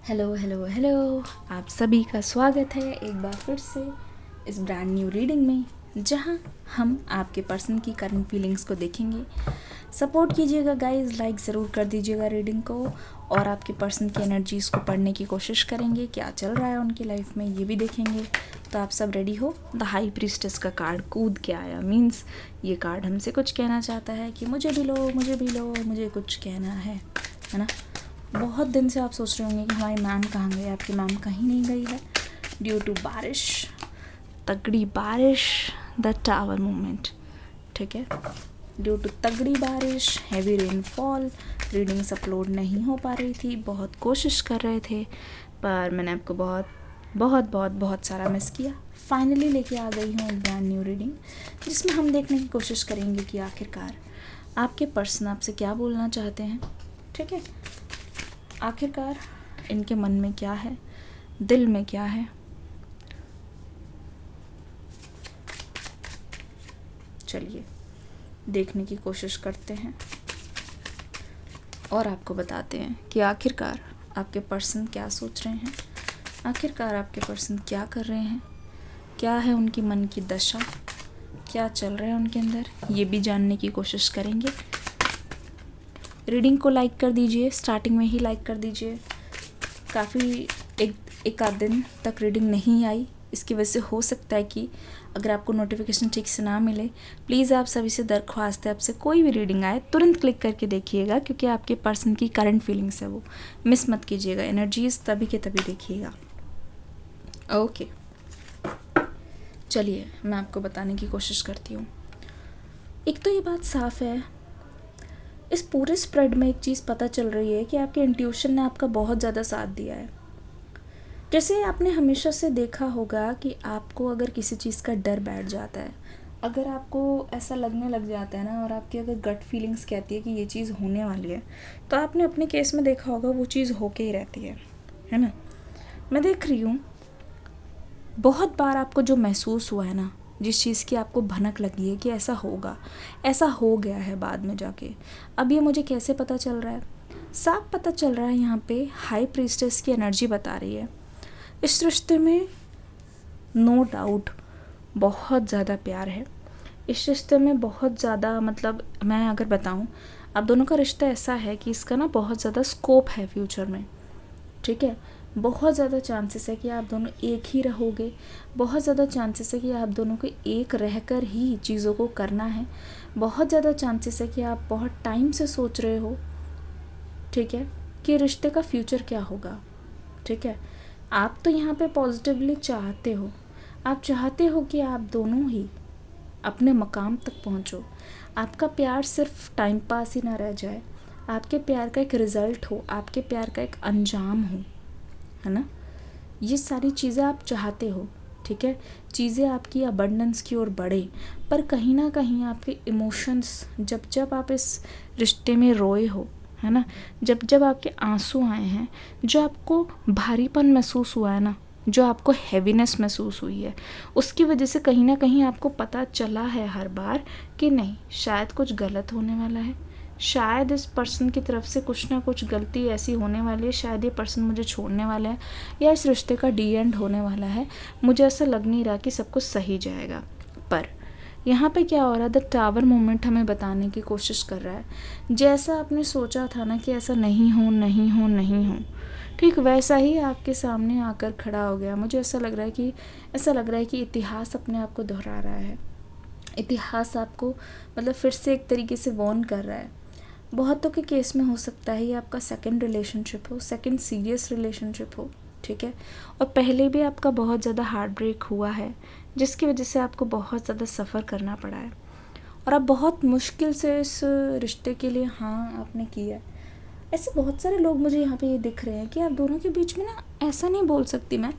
Hello hello hello, आप सभी का स्वागत है एक बार फिर से इस ब्रांड न्यू रीडिंग में, जहां हम आपके पर्सन की करंट फीलिंग्स को देखेंगे। सपोर्ट कीजिएगा गाइस, लाइक ज़रूर कर दीजिएगा रीडिंग को, और आपके पर्सन की एनर्जीज़ को पढ़ने की कोशिश करेंगे। क्या चल रहा है उनकी लाइफ में ये भी देखेंगे। तो आप सब रेडी हो? द हाई प्रीस्टेस का कार्ड कूद के आया, मीन्स ये कार्ड हमसे कुछ कहना चाहता है कि मुझे भी लो, मुझे भी लो, मुझे कुछ कहना है ना। बहुत दिन से आप सोच रहे होंगे कि हमारी मैम कहाँ गई। आपकी मैम कहीं नहीं गई है, ड्यू टू बारिश, तगड़ी बारिश, द टावर मूवमेंट। ठीक है, ड्यू टू तगड़ी बारिश, हैवी रेनफॉल, रीडिंग्स अपलोड नहीं हो पा रही थी। बहुत कोशिश कर रहे थे, पर मैंने आपको बहुत बहुत बहुत बहुत सारा मिस किया। फाइनली लेके आ गई हूँ एक ब्रांड न्यू रीडिंग, जिसमें हम देखने की कोशिश करेंगे कि आखिरकार आपके पर्सन आपसे क्या बोलना चाहते हैं। ठीक है, आखिरकार इनके मन में क्या है, दिल में क्या है। चलिए देखने की कोशिश करते हैं और आपको बताते हैं कि आखिरकार आपके पर्सन क्या सोच रहे हैं, आखिरकार आपके पर्सन क्या कर रहे हैं, क्या है उनकी मन की दशा, क्या चल रहा है उनके अंदर, ये भी जानने की कोशिश करेंगे। रीडिंग को लाइक कर दीजिए, स्टार्टिंग में ही लाइक कर दीजिए। काफ़ी एक आध दिन तक रीडिंग नहीं आई, इसकी वजह से हो सकता है कि अगर आपको नोटिफिकेशन ठीक से ना मिले, प्लीज़ आप सभी से दरख्वास्त है, आपसे कोई भी रीडिंग आए तुरंत क्लिक करके देखिएगा, क्योंकि आपके पर्सन की करंट फीलिंग्स है वो मिस मत कीजिएगा। एनर्जीज तभी के तभी देखिएगा। ओके, चलिए मैं आपको बताने की कोशिश करती हूँ। एक तो ये बात साफ़ है, इस पूरे स्प्रेड में एक चीज़ पता चल रही है कि आपके इंट्यूशन ने आपका बहुत ज़्यादा साथ दिया है। जैसे आपने हमेशा से देखा होगा कि आपको अगर किसी चीज़ का डर बैठ जाता है, अगर आपको ऐसा लगने लग जाता है ना, और आपकी अगर गट फीलिंग्स कहती है कि ये चीज़ होने वाली है, तो आपने अपने केस में देखा होगा वो चीज़ होके ही रहती है ना। मैं देख रही हूँ बहुत बार आपको जो महसूस हुआ है ना, जिस चीज़ की आपको भनक लगी है कि ऐसा होगा, ऐसा हो गया है बाद में जाके, अब ये मुझे कैसे पता चल रहा है? साफ पता चल रहा है, यहाँ पे हाई प्रीस्टेस की एनर्जी बता रही है इस रिश्ते में नो डाउट बहुत ज़्यादा प्यार है। इस रिश्ते में बहुत ज़्यादा, मतलब मैं अगर बताऊँ, आप दोनों का रिश्ता ऐसा है कि इसका ना बहुत ज़्यादा स्कोप है फ्यूचर में। ठीक है, बहुत ज़्यादा चांसेस है कि आप दोनों एक ही रहोगे, बहुत ज़्यादा चांसेस है कि आप दोनों को एक रहकर ही चीज़ों को करना है, बहुत ज़्यादा चांसेस है कि आप बहुत टाइम से सोच रहे हो, ठीक है, कि रिश्ते का फ्यूचर क्या होगा। ठीक है, आप तो यहाँ पे पॉजिटिवली चाहते हो, आप चाहते हो कि आप दोनों ही अपने मकाम तक पहुँचो। आपका प्यार सिर्फ टाइम पास ही ना रह जाए, आपके प्यार का एक रिज़ल्ट हो, आपके प्यार का एक अंजाम हो, है ना। ये सारी चीज़ें आप चाहते हो, ठीक है, चीज़ें आपकी अबंडेंस की ओर बढ़े। पर कहीं ना कहीं आपके इमोशंस, जब जब आप इस रिश्ते में रोए हो, है ना, जब जब आपके आंसू आए हैं, जो आपको भारीपन महसूस हुआ है ना, जो आपको हैवीनेस महसूस हुई है, उसकी वजह से कहीं ना कहीं आपको पता चला है हर बार कि नहीं, शायद कुछ गलत होने वाला है, शायद इस पर्सन की तरफ से कुछ ना कुछ गलती ऐसी होने वाली है, शायद ये पर्सन मुझे छोड़ने वाला है, या इस रिश्ते का डी एंड होने वाला है। मुझे ऐसा लग नहीं रहा कि सब कुछ सही जाएगा। पर यहाँ पे क्या हो रहा है, द टावर मोमेंट हमें बताने की कोशिश कर रहा है, जैसा आपने सोचा था ना कि ऐसा नहीं हो नहीं हो नहीं हो, ठीक वैसा ही आपके सामने आकर खड़ा हो गया। मुझे ऐसा लग रहा है कि इतिहास अपने आप को दोहरा रहा है। इतिहास आपको मतलब फिर से एक तरीके से वॉर्न कर रहा है। बहुतों के केस में हो सकता है ये आपका सेकंड रिलेशनशिप हो, सेकंड सीरियस रिलेशनशिप हो, ठीक है, और पहले भी आपका बहुत ज़्यादा हार्ट ब्रेक हुआ है, जिसकी वजह से आपको बहुत ज़्यादा सफ़र करना पड़ा है, और आप बहुत मुश्किल से इस रिश्ते के लिए हाँ आपने किया है। ऐसे बहुत सारे लोग मुझे यहाँ पे ये दिख रहे हैं कि आप दोनों के बीच में ना, ऐसा नहीं बोल सकती मैं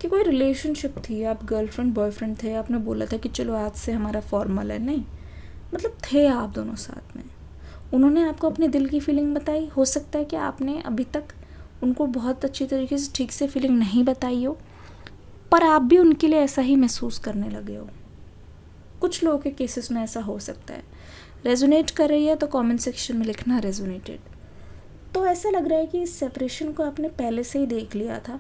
कि कोई रिलेशनशिप थी, आप गर्लफ्रेंड बॉयफ्रेंड थे, आपने बोला था कि चलो आज से हमारा फॉर्मल है, नहीं, मतलब थे आप दोनों साथ में, उन्होंने आपको अपने दिल की फीलिंग बताई। हो सकता है कि आपने अभी तक उनको बहुत अच्छी तरीके से ठीक से फीलिंग नहीं बताई हो, पर आप भी उनके लिए ऐसा ही महसूस करने लगे हो। कुछ लोगों के केसेस में ऐसा हो सकता है। रेजोनेट कर रही है तो कमेंट सेक्शन में लिखना रेजोनेटेड। तो ऐसा लग रहा है कि इस सेपरेशन को आपने पहले से ही देख लिया था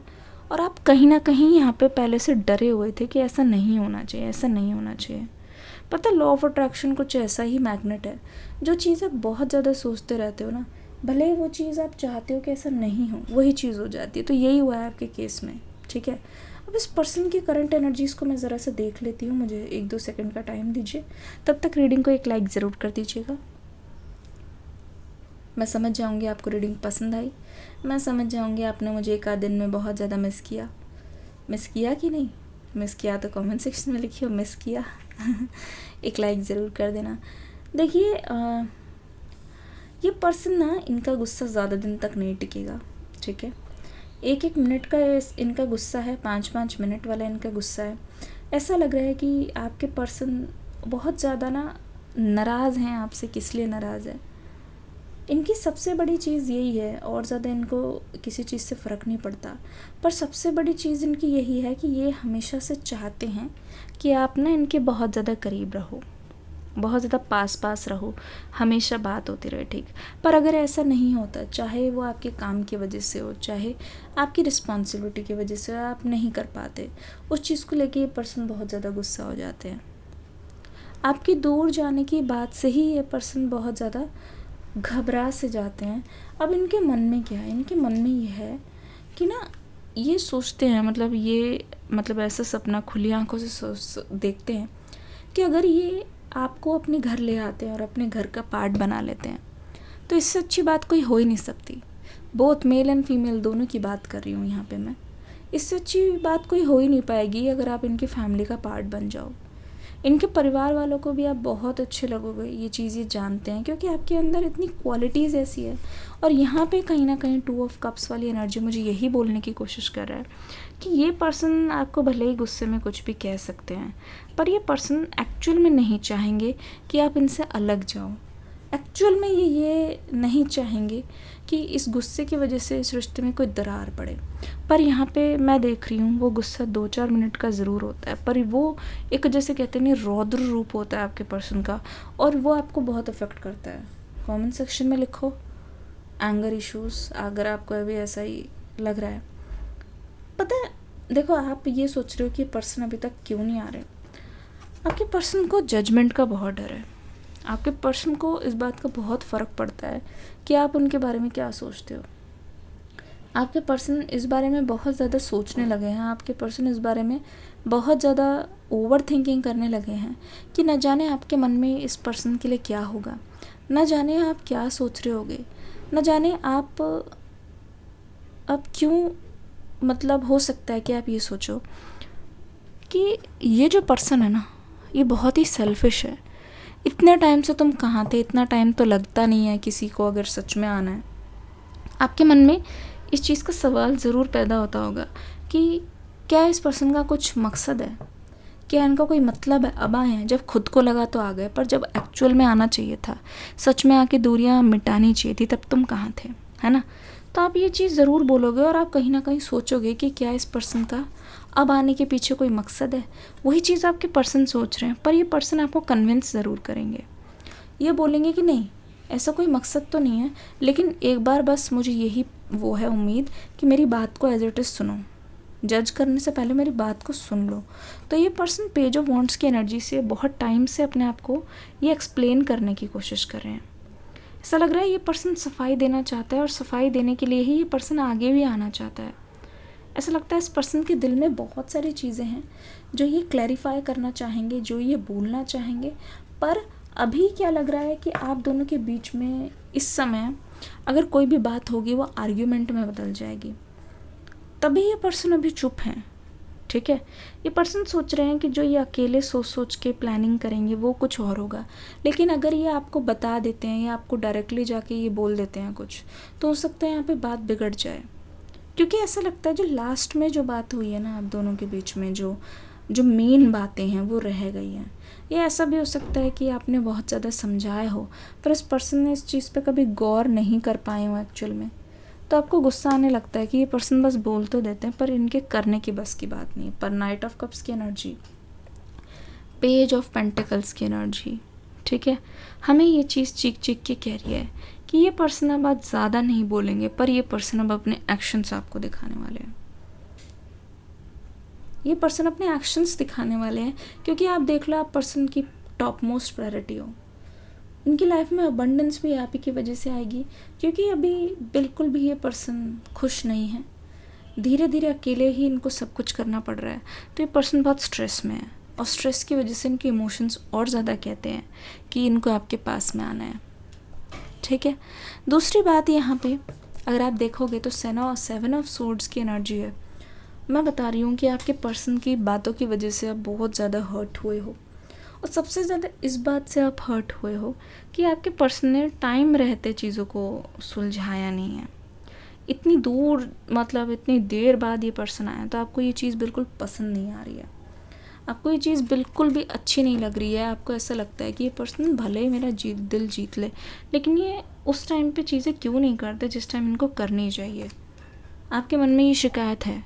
और आप कहीं ना कहीं यहाँ पे पहले से डरे हुए थे कि ऐसा नहीं होना चाहिए, ऐसा नहीं होना चाहिए। पता, लॉ ऑफ अट्रैक्शन कुछ ऐसा ही मैग्नेट है। जो चीज़ आप बहुत ज़्यादा सोचते रहते हो ना, भले ही वो चीज़ आप चाहते हो कि ऐसा नहीं हो, वही चीज़ हो जाती है। तो यही हुआ है आपके केस में, ठीक है। अब इस पर्सन की करंट एनर्जीज़ को मैं ज़रा सा देख लेती हूँ, मुझे 1-2 सेकंड का टाइम दीजिए। तब तक रीडिंग को एक लाइक ज़रूर कर दीजिएगा। मैं समझ जाऊँगी आपको रीडिंग पसंद आई, मैं समझ जाऊँगी आपने मुझे एक आध दिन में बहुत ज़्यादा मिस किया कि नहीं। मिस किया तो कमेंट सेक्शन में लिखिए, मिस किया एक लाइक ज़रूर कर देना। देखिए ये पर्सन ना, इनका गुस्सा ज़्यादा दिन तक नहीं टिकेगा, ठीक है। 1-1 मिनट का इनका गुस्सा है, 5-5 मिनट वाला इनका गुस्सा है। ऐसा लग रहा है कि आपके पर्सन बहुत ज़्यादा ना नाराज़ हैं आपसे। किस लिए नाराज़ है? इनकी सबसे बड़ी चीज़ यही है, और ज़्यादा इनको किसी चीज़ से फ़र्क नहीं पड़ता, पर सबसे बड़ी चीज़ इनकी यही है कि ये हमेशा से चाहते हैं कि आप ना इनके बहुत ज़्यादा करीब रहो, बहुत ज़्यादा पास रहो, हमेशा बात होती रहे, ठीक। पर अगर ऐसा नहीं होता, चाहे वो आपके काम की वजह से हो, चाहे आपकी रिस्पॉन्सिबिलिटी की वजह से आप नहीं कर पाते, उस चीज़ को लेके ये पर्सन बहुत ज़्यादा गुस्सा हो जाते हैं। आपकी दूर जाने की बात से ही ये पर्सन बहुत ज़्यादा घबरा से जाते हैं। अब इनके मन में क्या है? इनके मन में ये है कि ना, ये सोचते हैं, मतलब ऐसा सपना खुली आंखों से देखते हैं कि अगर ये आपको अपने घर ले आते हैं और अपने घर का पार्ट बना लेते हैं, तो इससे अच्छी बात कोई हो ही नहीं सकती। बोथ मेल एंड फीमेल दोनों की बात कर रही हूँ यहाँ पे मैं। इससे अच्छी बात कोई हो ही नहीं पाएगी अगर आप इनकी फैमिली का पार्ट बन जाओ। इनके परिवार वालों को भी आप बहुत अच्छे लगोगे, ये चीज़ ये जानते हैं, क्योंकि आपके अंदर इतनी क्वालिटीज़ ऐसी है। और यहाँ पे कहीं ना कहीं 2 ऑफ कप्स वाली एनर्जी मुझे यही बोलने की कोशिश कर रहा है कि ये पर्सन आपको भले ही गुस्से में कुछ भी कह सकते हैं, पर ये पर्सन एक्चुअल में नहीं चाहेंगे कि आप इनसे अलग जाओ। एक्चुअल में ये नहीं चाहेंगे कि इस गुस्से की वजह से इस रिश्ते में कोई दरार पड़े। पर यहाँ पे मैं देख रही हूँ वो गुस्सा 2-4 मिनट का ज़रूर होता है, पर वो एक, जैसे कहते हैं, रौद्र रूप होता है आपके पर्सन का, और वो आपको बहुत अफेक्ट करता है। कमेंट सेक्शन में लिखो एंगर इश्यूज़, अगर आपको अभी ऐसा ही लग रहा है। पता है, देखो, आप ये सोच रहे हो कि पर्सन अभी तक क्यों नहीं आ रहे। आपके पर्सन को जजमेंट का बहुत डर है। आपके पर्सन को इस बात का बहुत फ़र्क पड़ता है कि आप उनके बारे में क्या सोचते हो। आपके पर्सन इस बारे में बहुत ज़्यादा सोचने लगे हैं। आपके पर्सन इस बारे में बहुत ज़्यादा ओवर थिंकिंग करने लगे हैं कि न जाने आपके मन में इस पर्सन के लिए क्या होगा, न जाने आप क्या सोच रहे होगे, न जाने आप अब क्यों, मतलब हो सकता है कि आप ये सोचो कि ये जो पर्सन है ना, ये बहुत ही सेल्फिश है। इतने टाइम से तुम कहाँ थे? इतना टाइम तो लगता नहीं है किसी को अगर सच में आना है। आपके मन में इस चीज़ का सवाल ज़रूर पैदा होता होगा कि क्या इस पर्सन का कुछ मकसद है, क्या इनका कोई मतलब है। अब आए हैं, जब खुद को लगा तो आ गए, पर जब एक्चुअल में आना चाहिए था, सच में आके दूरियां मिटानी चाहिए थी, तब तुम कहाँ थे, है ना। तो आप ये चीज़ ज़रूर बोलोगे और आप कहीं ना कहीं सोचोगे कि क्या इस पर्सन का अब आने के पीछे कोई मकसद है। वही चीज़ आपके पर्सन सोच रहे हैं, पर ये पर्सन आपको कन्विंस ज़रूर करेंगे। ये बोलेंगे कि नहीं, ऐसा कोई मकसद तो नहीं है, लेकिन एक बार बस मुझे यही वो है उम्मीद कि मेरी बात को एज इट इज़ सुनो, जज करने से पहले मेरी बात को सुन लो। तो ये पर्सन पेज ऑफ वॉन्ड्स की एनर्जी से बहुत टाइम से अपने आप को ये एक्सप्लेन करने की कोशिश कर रहे हैं। ऐसा लग रहा है ये पर्सन सफाई देना चाहता है, और सफाई देने के लिए ही ये पर्सन आगे भी आना चाहता है। ऐसा लगता है इस पर्सन के दिल में बहुत सारी चीज़ें हैं जो ये क्लैरिफाई करना चाहेंगे, जो ये बोलना चाहेंगे। पर अभी क्या लग रहा है कि आप दोनों के बीच में इस समय अगर कोई भी बात होगी वो आर्ग्यूमेंट में बदल जाएगी। तभी ये पर्सन अभी चुप हैं, ठीक है। ये पर्सन सोच रहे हैं कि जो ये अकेले सोच के प्लानिंग करेंगे वो कुछ और होगा, लेकिन अगर ये आपको बता देते हैं या आपको डायरेक्टली जाके ये बोल देते हैं कुछ, तो हो सकता है यहाँ पे बात बिगड़ जाए। क्योंकि ऐसा लगता है जो लास्ट में जो बात हुई है ना आप दोनों के बीच में, जो मेन बातें हैं वो रह गई हैं। ये ऐसा भी हो सकता है कि आपने बहुत ज़्यादा समझाया हो, पर इस पर्सन ने इस चीज़ पे कभी गौर नहीं कर पाए हो एक्चुअल में। तो आपको गुस्सा आने लगता है कि ये पर्सन बस बोल तो देते हैं, पर इनके करने की बस की बात नहीं है। पर नाइट ऑफ कप्स की एनर्जी, पेज ऑफ पेंटिकल्स की एनर्जी, ठीक है, हमें ये चीज़ चीख के कह रही है कि ये पर्सन अब आज ज़्यादा नहीं बोलेंगे, पर ये पर्सन अब अपने एक्शंस आपको दिखाने वाले हैं। ये पर्सन अपने एक्शंस दिखाने वाले हैं, क्योंकि आप देख लो, आप पर्सन की टॉप मोस्ट प्रायोरिटी हो। उनकी लाइफ में अबंडेंस भी आप ही की वजह से आएगी, क्योंकि अभी बिल्कुल भी ये पर्सन खुश नहीं है। धीरे धीरे अकेले ही इनको सब कुछ करना पड़ रहा है, तो ये पर्सन बहुत स्ट्रेस में है, और स्ट्रेस की वजह से इनके इमोशंस और ज़्यादा कहते हैं कि इनको आपके पास में आना है। ठीक है। दूसरी बात यहाँ पे अगर आप देखोगे तो 7 ऑफ सोर्ड्स की एनर्जी है। मैं बता रही हूँ कि आपके पर्सन की बातों की वजह से आप बहुत ज़्यादा हर्ट हुए हो, और सबसे ज़्यादा इस बात से आप हर्ट हुए हो कि आपके पर्सन ने टाइम रहते चीज़ों को सुलझाया नहीं है। इतनी दूर, मतलब इतनी देर बाद ये पर्सन आया, तो आपको ये चीज़ बिल्कुल पसंद नहीं आ रही है, आपको ये चीज़ बिल्कुल भी अच्छी नहीं लग रही है। आपको ऐसा लगता है कि ये पर्सन भले ही मेरा दिल जीत ले, लेकिन ये उस टाइम पे चीज़ें क्यों नहीं करते जिस टाइम इनको करनी चाहिए। आपके मन में ये शिकायत है,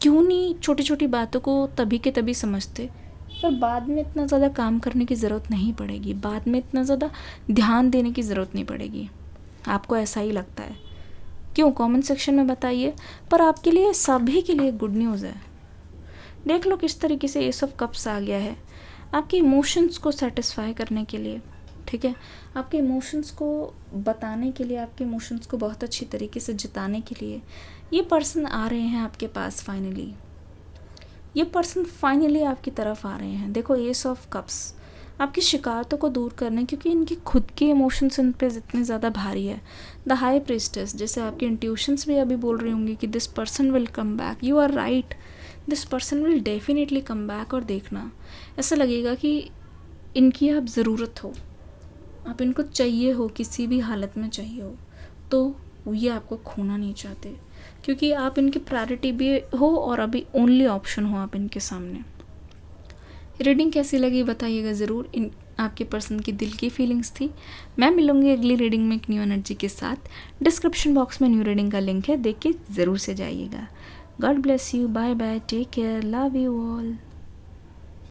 क्यों नहीं छोटी छोटी बातों को तभी के तभी समझते, पर बाद में इतना ज़्यादा काम करने की ज़रूरत नहीं पड़ेगी, बाद में इतना ज़्यादा ध्यान देने की ज़रूरत नहीं पड़ेगी। आपको ऐसा ही लगता है, क्यों? कमेंट सेक्शन में बताइए। पर आपके लिए, सभी के लिए गुड न्यूज़ है। देख लो किस तरीके से एस ऑफ कप्स आ गया है आपके इमोशंस को सेटिस्फाई करने के लिए। ठीक है, आपके इमोशंस को बताने के लिए, आपके इमोशंस को बहुत अच्छी तरीके से जताने के लिए ये पर्सन आ रहे हैं आपके पास। फाइनली ये पर्सन फाइनली आपकी तरफ आ रहे हैं। देखो, एस ऑफ कप्स आपकी शिकायतों को दूर करने, क्योंकि इनकी खुद के इमोशंस इन पे इतने ज़्यादा भारी है। द हाई प्रीस्टेस, जैसे आपके इंट्यूशंस भी अभी बोल रही होंगी कि this person will come back, you are right, this person will definitely come back. और देखना, ऐसा लगेगा कि इनकी आप ज़रूरत हो, आप इनको चाहिए हो, किसी भी हालत में चाहिए हो, तो ये आपको खोना नहीं चाहते, क्योंकि आप इनकी प्रायोरिटी भी हो और अभी ओनली ऑप्शन हो आप इनके सामने। रीडिंग कैसी लगी बताइएगा ज़रूर। इन आपके पर्सन की दिल की फीलिंग्स थी। मैं मिलूँगी अगली रीडिंग में एक न्यू एनर्जी के साथ। डिस्क्रिप्शन बॉक्स में न्यू रीडिंग का लिंक है, देख के ज़रूर से जाइएगा। God bless you, bye bye, take care, love you all.